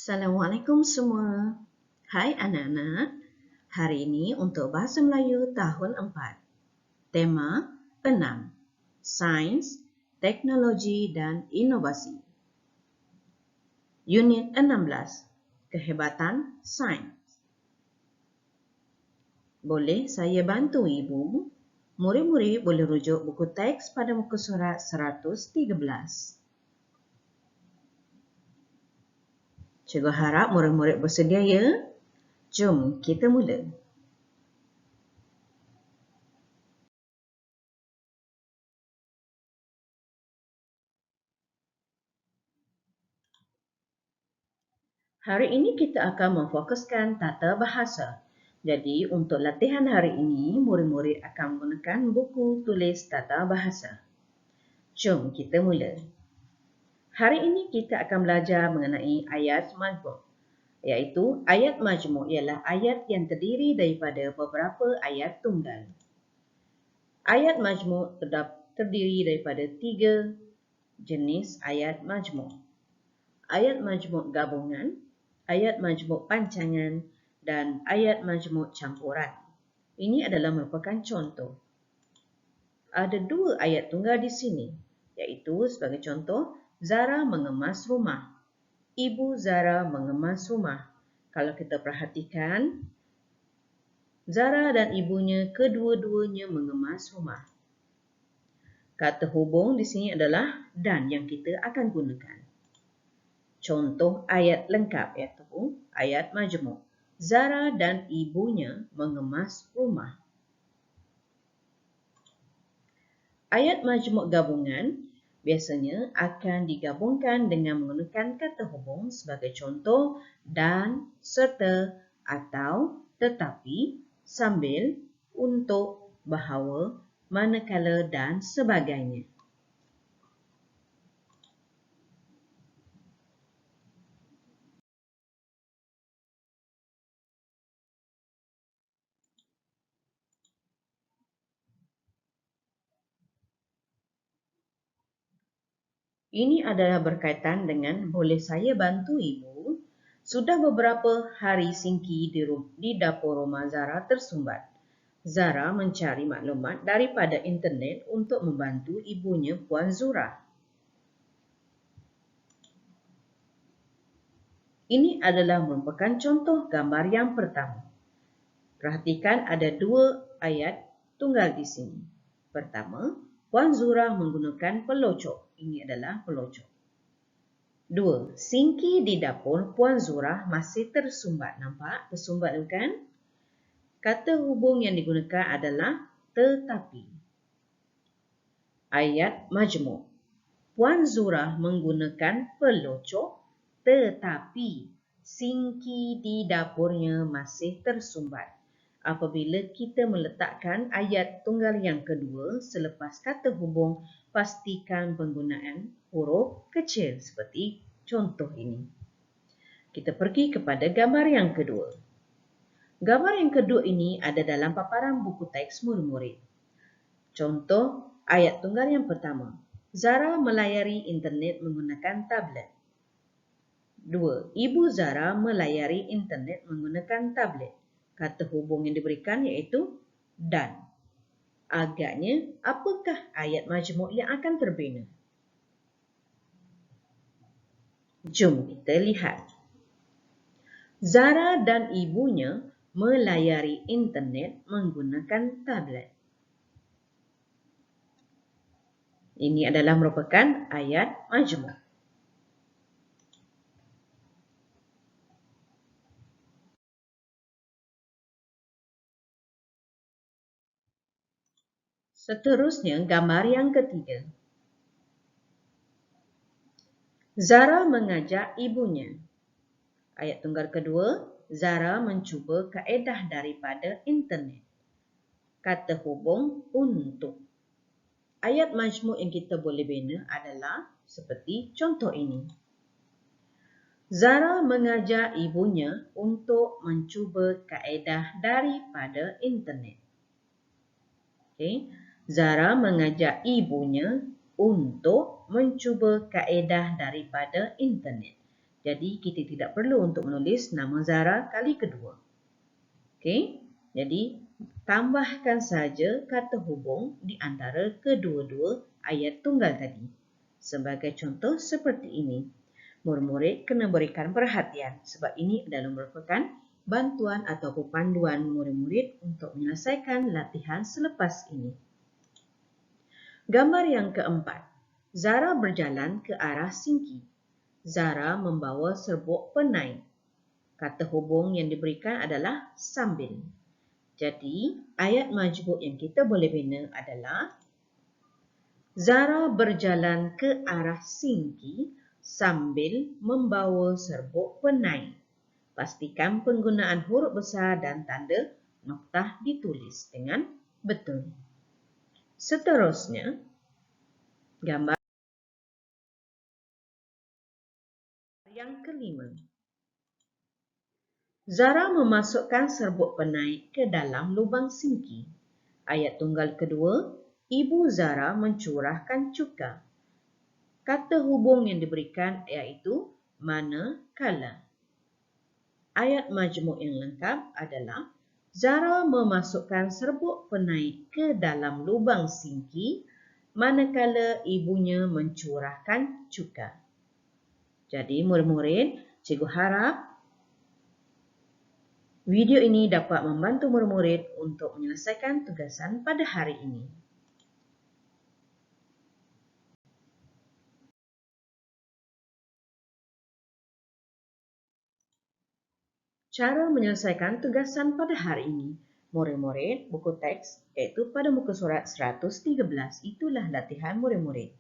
Assalamualaikum semua. Hai anak-anak. Hari ini untuk Bahasa Melayu tahun 4. Tema 6. Sains, Teknologi dan Inovasi. Unit 16. Kehebatan Sains. Boleh saya bantu ibu? Murid-murid boleh rujuk buku teks pada muka surat 113. Cikgu harap murid-murid bersedia ya. Jom kita mula. Hari ini kita akan memfokuskan tata bahasa. Jadi untuk latihan hari ini, murid-murid akan menggunakan buku tulis tata bahasa. Jom kita mula. Hari ini kita akan belajar mengenai ayat majmuk. Iaitu ayat majmuk ialah ayat yang terdiri daripada beberapa ayat tunggal. Ayat majmuk terdiri daripada 3 jenis ayat majmuk. Ayat majmuk gabungan, ayat majmuk pancangan dan ayat majmuk campuran. Ini adalah merupakan contoh. Ada 2 ayat tunggal di sini, iaitu sebagai contoh, Zara mengemas rumah. Ibu Zara mengemas rumah. Kalau kita perhatikan, Zara dan ibunya kedua-duanya mengemas rumah. Kata hubung di sini adalah dan yang kita akan gunakan. Contoh ayat lengkap iaitu ayat majmuk. Zara dan ibunya mengemas rumah. Ayat majmuk gabungan biasanya akan digabungkan dengan menggunakan kata hubung sebagai contoh dan, serta, atau, tetapi, sambil, untuk, bahawa, manakala dan sebagainya. Ini adalah berkaitan dengan boleh saya bantu ibu? Sudah beberapa hari Singki di dapur rumah Zara tersumbat. Zara mencari maklumat daripada internet untuk membantu ibunya Puan Zura. Ini adalah merupakan contoh gambar yang pertama. Perhatikan ada 2 ayat tunggal di sini. Pertama, Puan Zura menggunakan pelocok. Ini adalah pelocok. 2. Singki di dapur Puan Zura masih tersumbat. Nampak? Tersumbat bukan? Kata hubung yang digunakan adalah tetapi. Ayat majmuk. Puan Zura menggunakan pelocok tetapi Singki di dapurnya masih tersumbat. Apabila kita meletakkan ayat tunggal yang kedua selepas kata hubung, pastikan penggunaan huruf kecil seperti contoh ini. Kita pergi kepada gambar yang kedua. Gambar yang kedua ini ada dalam paparan buku teks murid-murid. Contoh ayat tunggal yang pertama. Zara melayari internet menggunakan tablet. 2. Ibu Zara melayari internet menggunakan tablet. Kata hubung yang diberikan iaitu dan. Agaknya, apakah ayat majmuk yang akan terbina? Jom kita lihat. Zara dan ibunya melayari internet menggunakan tablet. Ini adalah merupakan ayat majmuk. Seterusnya, gambar yang ketiga. Zara mengajak ibunya. Ayat tunggal kedua, Zara mencuba kaedah daripada internet. Kata hubung untuk. Ayat majmuk yang kita boleh bina adalah seperti contoh ini. Zara mengajak ibunya untuk mencuba kaedah daripada internet. Okay. Zara mengajak ibunya untuk mencuba kaedah daripada internet. Jadi kita tidak perlu untuk menulis nama Zara kali kedua. Okey, jadi tambahkan saja kata hubung di antara kedua-dua ayat tunggal tadi. Sebagai contoh seperti ini. Murid-murid kena berikan perhatian sebab ini adalah merupakan bantuan atau panduan murid-murid untuk menyelesaikan latihan selepas ini. Gambar yang keempat. Zara berjalan ke arah Singki. Zara membawa serbuk penai. Kata hubung yang diberikan adalah sambil. Jadi, ayat majmuk yang kita boleh bina adalah Zara berjalan ke arah Singki sambil membawa serbuk penai. Pastikan penggunaan huruf besar dan tanda noktah ditulis dengan betul. Seterusnya, gambar yang kelima. Zara memasukkan serbuk penai ke dalam lubang Singki. Ayat tunggal kedua, Ibu Zara mencurahkan cuka. Kata hubung yang diberikan iaitu manakala. Ayat majmuk yang lengkap adalah Zara memasukkan serbuk penai ke dalam lubang Singki manakala ibunya mencurahkan cuka. Jadi murid-murid, cikgu harap video ini dapat membantu murid-murid untuk menyelesaikan tugasan pada hari ini. Cara menyelesaikan tugasan pada hari ini. Murid-murid, buku teks iaitu pada muka surat 113. Itulah latihan murid-murid.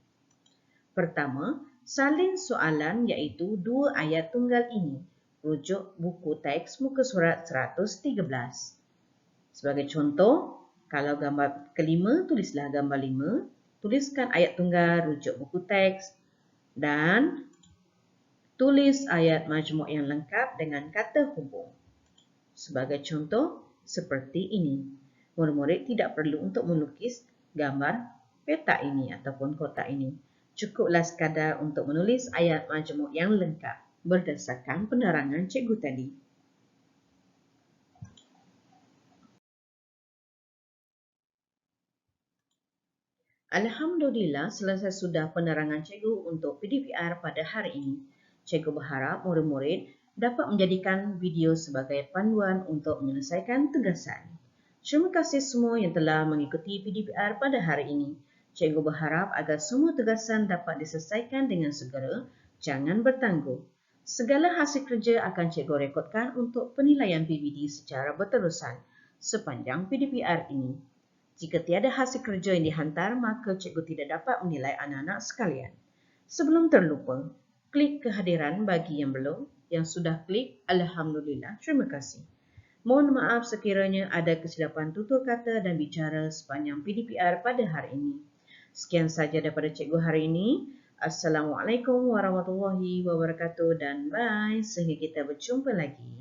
Pertama, salin soalan iaitu dua ayat tunggal ini. Rujuk buku teks muka surat 113. Sebagai contoh, kalau gambar kelima, tulislah gambar 5. Tuliskan ayat tunggal rujuk buku teks dan tulis ayat majmuk yang lengkap dengan kata hubung. Sebagai contoh, seperti ini. Murid-murid tidak perlu untuk melukis gambar petak ini ataupun kotak ini. Cukuplah sekadar untuk menulis ayat majmuk yang lengkap berdasarkan penerangan cikgu tadi. Alhamdulillah, selesai sudah penerangan cikgu untuk PDPR pada hari ini. Cikgu berharap murid-murid dapat menjadikan video sebagai panduan untuk menyelesaikan tugasan. Terima kasih semua yang telah mengikuti PDPR pada hari ini. Cikgu berharap agar semua tugasan dapat diselesaikan dengan segera, jangan bertangguh. Segala hasil kerja akan cikgu rekodkan untuk penilaian PBD secara berterusan sepanjang PDPR ini. Jika tiada hasil kerja yang dihantar, maka cikgu tidak dapat menilai anak-anak sekalian. Sebelum terlupa, klik kehadiran bagi yang belum, yang sudah klik, Alhamdulillah, terima kasih. Mohon maaf sekiranya ada kesilapan tutur kata dan bicara sepanjang PDPR pada hari ini. Sekian saja daripada cikgu hari ini. Assalamualaikum warahmatullahi wabarakatuh dan bye. Sehingga kita berjumpa lagi.